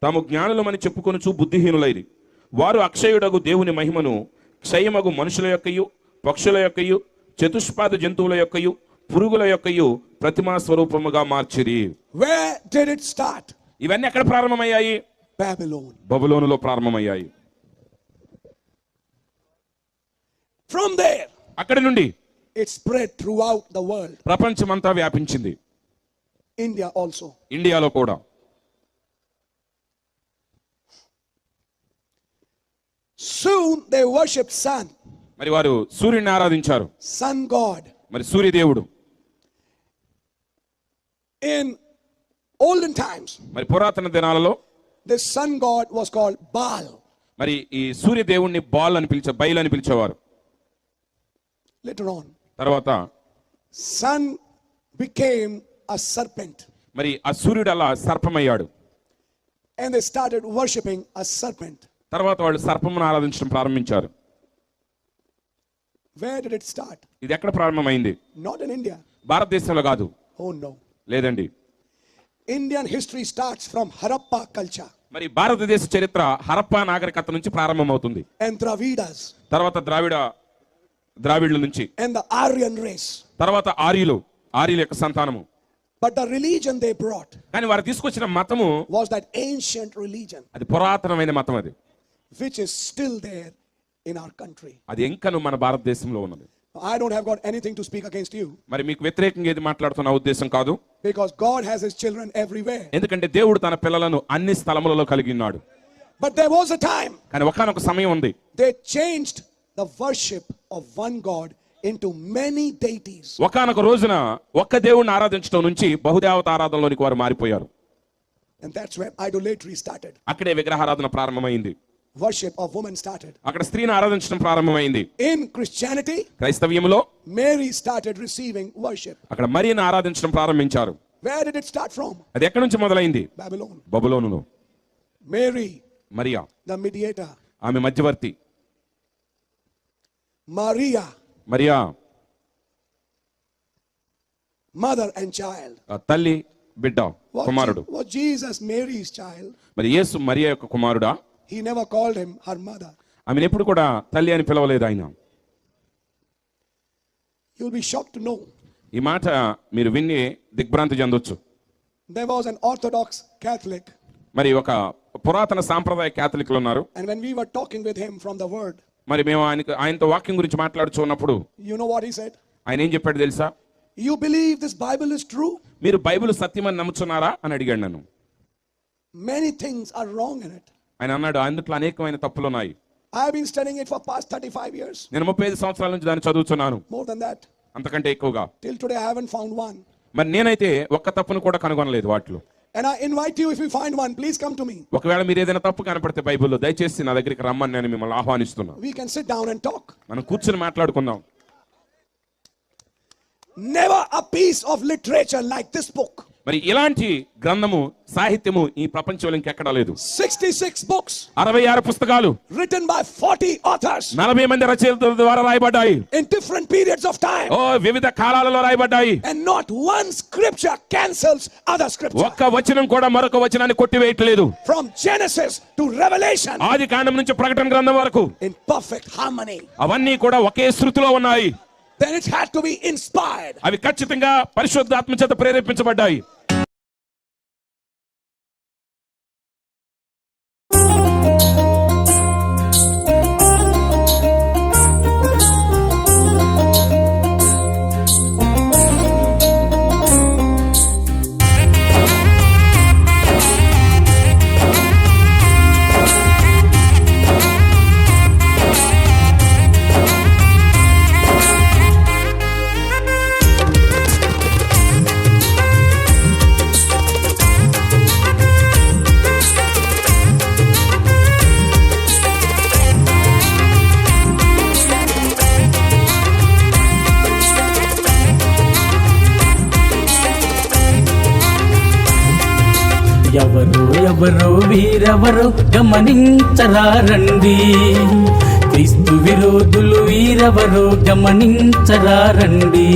తాము జ్ఞానులమని చెప్పుకొనుచు బుద్ధిహీనులైరి. వారు అక్షయుడగు దేవుని మహిమను క్షయమగు మనుషుల యొక్కయు, పక్షుల యొక్కయు, చతుష్పాద జంతువుల యొక్కయు, పురుగుల యొక్కయు ప్రతిమా స్వరూపముగా మార్చిరి. Where did it start? ఇవన్నీ ఎక్కడ ప్రారంభమయ్యాయి? Babylon. బబులోనులో ప్రారంభమయ్యాయి. From there, అక్కడి నుండి it spread throughout the world. ప్రపంచమంతా వ్యాపించింది. India also. ఇండియాలో కూడా. Soon they worshipped sun. మరి వారు సూర్యుని ఆరాధించారు. Sun God. మరి సూర్యదేవుడు. In olden times, మరి పురాతన దినాలలో this sun God was called Baal. మరి ఈ సూర్యదేవుణ్ణి బయలు అని పిలిచేవారు. Later on, తర్వాత sun became a serpent. మరి ఆ సూర్యుడు అలా సర్పమయ్యాడు. And they started worshipping a serpent. తర్వాత వాళ్ళు సర్పమును ఆరాధించడం ప్రారంభించారు. Where did it start? ఇది ఎక్కడ ప్రారంభమైంది? Not in India. భారతదేశంలో కాదు. Oh no. లేదండి. Indian history starts from Harappa culture. మరి భారతదేశ చరిత్ర హరప్పా నాగరికత నుంచి ప్రారంభమవుతుంది. And Dravidas. తర్వాత ద్రావిడుల నుంచి. And the Aryan race. తర్వాత ఆర్యుల యొక్క సంతానము. But the religion they brought కానీ వారు తీసుకొచ్చిన మతము was that ancient religion అది పురాతనమైన మతం, అది which is still there in our country. అది ఇంకను మన భారతదేశంలో ఉన్నది. I don't have got anything to speak against you, మరి మీకు వ్యతిరేకంగా ఏది మాట్లాడుతున్న ఉద్దేశం కాదు, because God has his children everywhere. ఎందుకంటే దేవుడు తన పిల్లలను అన్ని స్థలములలో కలిగి ఉన్నాడు. But there was a time కానీ ఒకానొక సమయం ఉంది, they changed the worship of one God into many deities. ఒకానొక రోజున ఒక్క దేవుడిని ఆరాధించడం నుంచి బహుదేవత ఆరాధనలోనికి వారు మారిపోయారు. And that's where idolatry started. అక్కడే విగ్రహారాధన ప్రారంభమైంది, Worship of women started. అక్కడ స్త్రీని ఆరాధించడం ప్రారంభమైంది. In Christianity, క్రైస్తవ్యంలో Mary started receiving worship. అక్కడ మరియను ఆరాధించడం ప్రారంభించారు. Where did it start from? అది ఎక్కడి నుంచి మొదలైంది? Babylon. బబులోనులో. Mary, Mariya the mediator. ఆమె మధ్యవర్తి. Maria, Mariya mother and child. తల్లి బిడ్డ కుమారుడు. Was Jesus Mary's child? మరి యేసు మరియా యొక్క కుమారుడా? He never called him her mother. ఆమెను ఎప్పుడు కూడా తల్లి అని పిలవలేదు ఆయన. You'll be shocked to know ఈ మాట మీరు విని దిగ్భ్రాంతి చెందొచ్చు. there was an Orthodox Catholic, మరి ఒక పురాతన సాంప్రదాయ క్యాథలిక్లు ఉన్నారు. and when we were talking with him from the word, మరి మేము ఆయనతో వాక్యం గురించి మాట్లాడుచున్నప్పుడు you know what he said? ఆయన ఏం చెప్పాడు తెలుసా? You believe this Bible is true? మీరు బైబిల్ సత్యమని నమ్ముచున్నారా అని అడిగాడు నన్ను. Many things are wrong in it. ఆయన అన్నాడు, అందుట్లో అనేకమైన తప్పులు ఉన్నాయి. I have been studying it for past 35 years. నేను 35 సంవత్సరాల నుంచి దాన్ని చదువుతున్నాను, More than that. అంతకంటే ఎక్కువగా. Till today I haven't found one. మరి నేనైతే ఒక్క తప్పును కూడా కనుగొనలేదు వాటిలో. And I invite you, if you find one, please come to me. ఒకవేళ మీరు ఏదైనా తప్పు కనపడితే బైబిల్లో దయచేసి నా దగ్గరికి రమ్మని నేను మిమ్మల్ని ఆహ్వానిస్తున్నాను. We can sit down and talk. మనం కూర్చొని మాట్లాడుకుందాం. Never a piece of literature like this book. మరి ఇలాంటి గ్రంథము సాహిత్యము ఈ ప్రపంచంలో ఇంకెక్కడా లేదు. 66 books 66 పుస్తకాలు written by 40 authors 40 మంది రచయితల ద్వారా రాయబడ్డాయి. in different periods of time. వివిధ కాలాలలో రాయబడ్డాయి. And not one scripture cancels other scripture. ఒక్క వచనం కూడా మరొక వచనాన్ని కొట్టివేయట్లేదు. From Genesis to Revelation, ఆది కాండం నుంచి ప్రకటన గ్రంథం వరకు in perfect harmony. అవన్నీ కూడా ఒకే శృతిలో ఉన్నాయి. Then it had to be inspired. అవి ఖచ్చితంగా పరిశుద్ధాత్మ చేత ప్రేరేపించబడ్డాయి. ఎవరో వీరెవరో గమనించరారండి, క్రీస్తు విరోధులు వీరెవరో గమనించరారండి.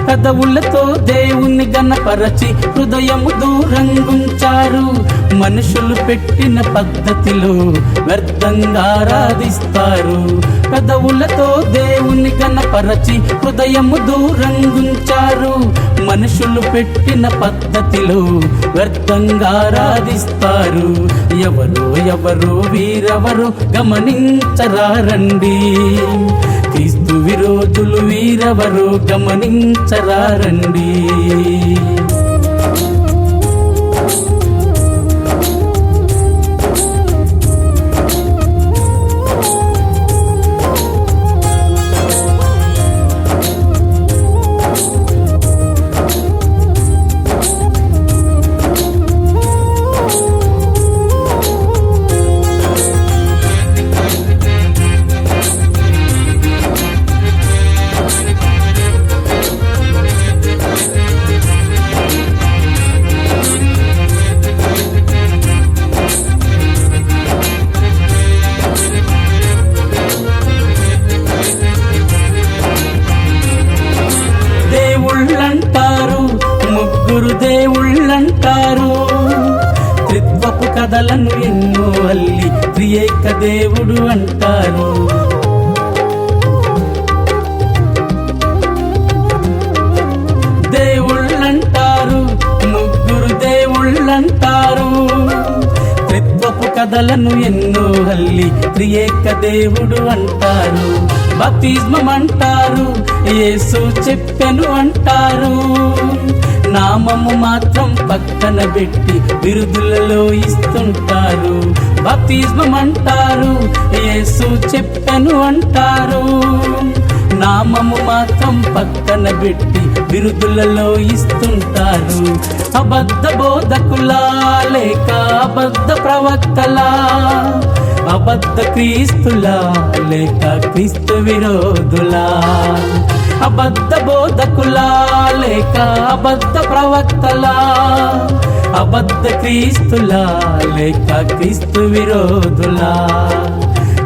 పెదవులతో దేవుని గణపరచి హృదయము దూరంగుంచారు, మనుషులు పెట్టిన పద్ధతిలో వ్యర్థంగా ఆరాధిస్తారు. పెదవులతో దేవుని గణపరచి హృదయము దూరంగుంచారు, మనుషులు పెట్టిన పద్ధతిలో వ్యర్థంగా ఆరాధిస్తారు. ఎవరో వీరెవరో గమనించరారండి, క్రీస్తు విరోధులు వీరెవరో గమనించరారండి. దేవుళ్ళంటారు, త్రిత్వపు కథలను ఎన్నో అల్లి త్రియేక దేవుడు అంటారు. దేవుళ్ళంటారు, ముగ్గురు దేవుళ్ళంటారు, త్రిత్వపు కథలను ఎన్నో అల్లి త్రియేక దేవుడు అంటారు. బాప్తిస్మం అంటారు, యేసు చెప్పెను అంటారు. నామము మాత్రం పక్కన పెట్టి బిరుదులలో ఇస్తుంటారు. బాప్తిస్మం అంటారు, యేసు చెప్పెను అంటారు. నామము మాత్రం పక్కన పెట్టి బిరుదులలో ఇస్తుంటారు. అబద్ధ బోధకులా లేక అబద్ధ ప్రవక్తలా, అబద్ధ క్రీస్తులా లేక క్రీస్తు విరోధులా, అబద్ధ బోధకులా లేక అబద్ధ ప్రవక్తలా, అబద్ధ క్రీస్తులా లేక క్రీస్తు విరోధులా.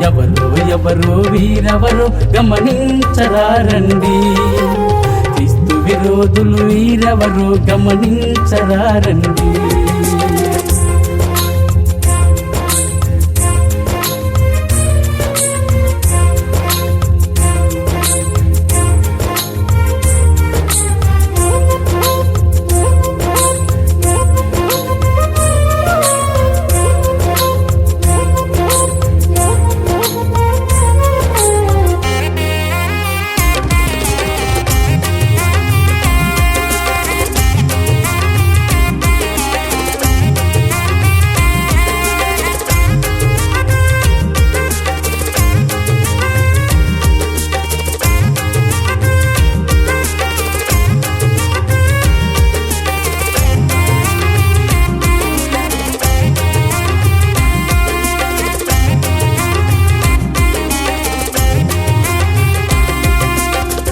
ఎవరు ఎవరు వీరెవరు గమనించరారండి, క్రీస్తు విరోధులు వీరెవరు గమనించరారండి.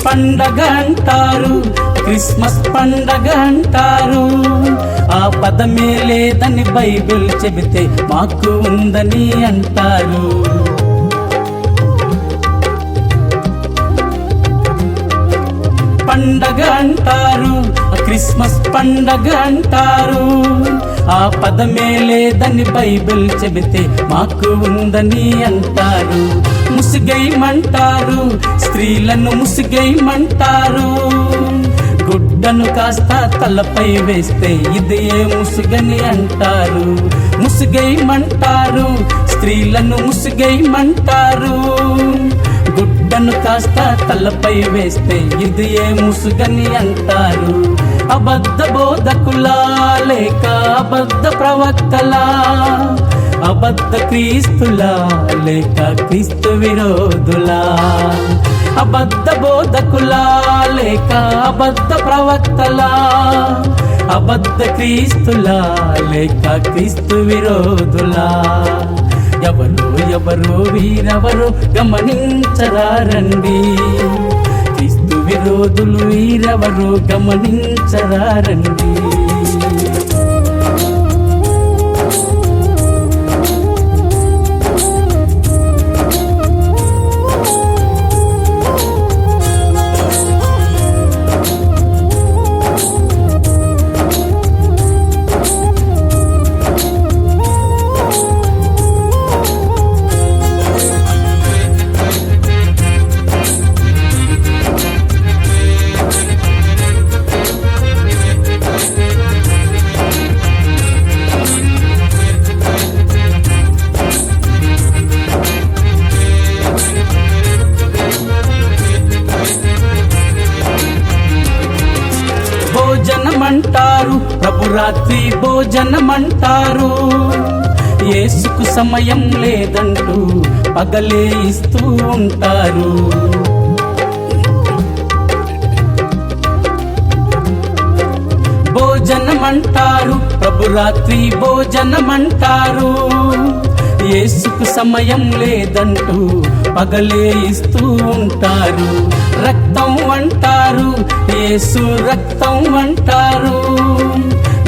పండగ అంటారు, క్రిస్మస్ పండగ అంటారు. ఆ పదమే లేదని బైబిల్ చెబితే మాకు ఉందని అంటారు. పండగ అంటారు, క్రిస్మస్ పండగ అంటారు. ఆ పదమే లేదని బైబిల్ చెబితే మాకు ఉందని అంటారు. ముసిగైమంటారు, స్త్రీలను ముసిగైమంటారు. గుడ్డను కాస్త తలపై వేస్తే ఇది ఏ ముసుగని అంటారు. ముసిగైమంటారు, స్త్రీలను ముసిగైమంటారు. గుడ్డను కాస్త తలపై వేస్తే ఇది ఏ ముసుగని అంటారు. అబద్ధ బోధకులా లేక అబద్ధ ప్రవక్తలా, అబద్ధ క్రీస్తులా లేక క్రీస్తు విరోధులా, అబద్ధ బోధకులా లేక అబద్ధ ప్రవక్తలా, అబద్ధ క్రీస్తులా లేక క్రీస్తు విరోధులా. ఎవరు ఎవరు వీరెవరు గమనించరారండి, క్రీస్తు విరోధులు వీరెవరు గమనించరారండి. భోజనమంటారు, ప్రభురాత్రి భోజనమంటారు. యేసుకు సమయం లేదంటూ పగలే ఇస్తూ ఉంటారు. భోజనమంటారు, ప్రభురాత్రి భోజనమంటారు. యేసుకు సమయం లేదంటూ పగలే ఇస్తూ ఉంటారు. రక్తం అంటారు, యేసు రక్తం అంటారు.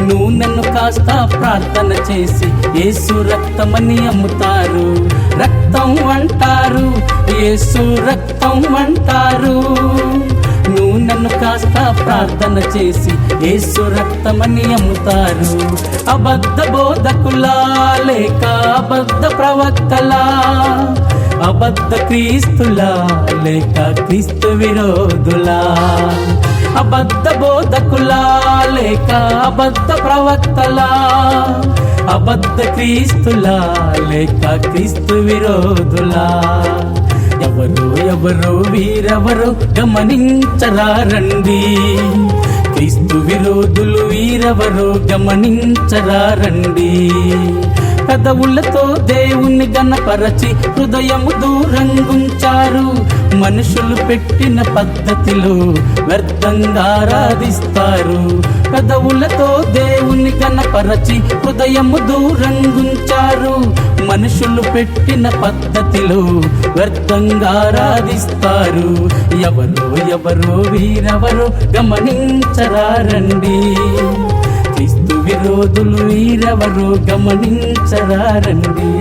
నూనెను కాస్త ప్రార్థన చేసి యేసు రక్తమని అమ్ముతారు. రక్తం అంటారు, యేసు రక్తం అంటారు. నూనెను కాస్త ప్రార్థన చేసి యేసు రక్తమని అమ్ముతారు. అబద్ధ బోధకులా లేక అబద్ధ ప్రవక్తలా, అబద్ధ క్రీస్తులా లేక క్రీస్తు విరోధులా, అబద్ధ బోధకులా లేక అబద్ధ ప్రవక్తలా, అబద్ధ క్రీస్తులా లేక క్రీస్తు విరోధులా. ఎవరో ఎవరో వీరెవరో గమనించరారండి. క్రీస్తు విరోధులు వీరెవరో గమనించరారండి. పెదవులతో దేవుని గణపరచి హృదయము దూరంగుంచారు. మనుషులు పెట్టిన పద్ధతిలో వ్యర్థంగా ఆరాధిస్తారు. పెదవులతో దేవుని గణపరచి హృదయము దూరంగుంచారు. మనుషులు పెట్టిన పద్ధతిలో వ్యర్థంగా ఆరాధిస్తారు. ఎవరో ఎవరో వీరెవరో గమనించరారండి. క్రీస్తు విరోధులు వీరెవరో గమనించరారండి.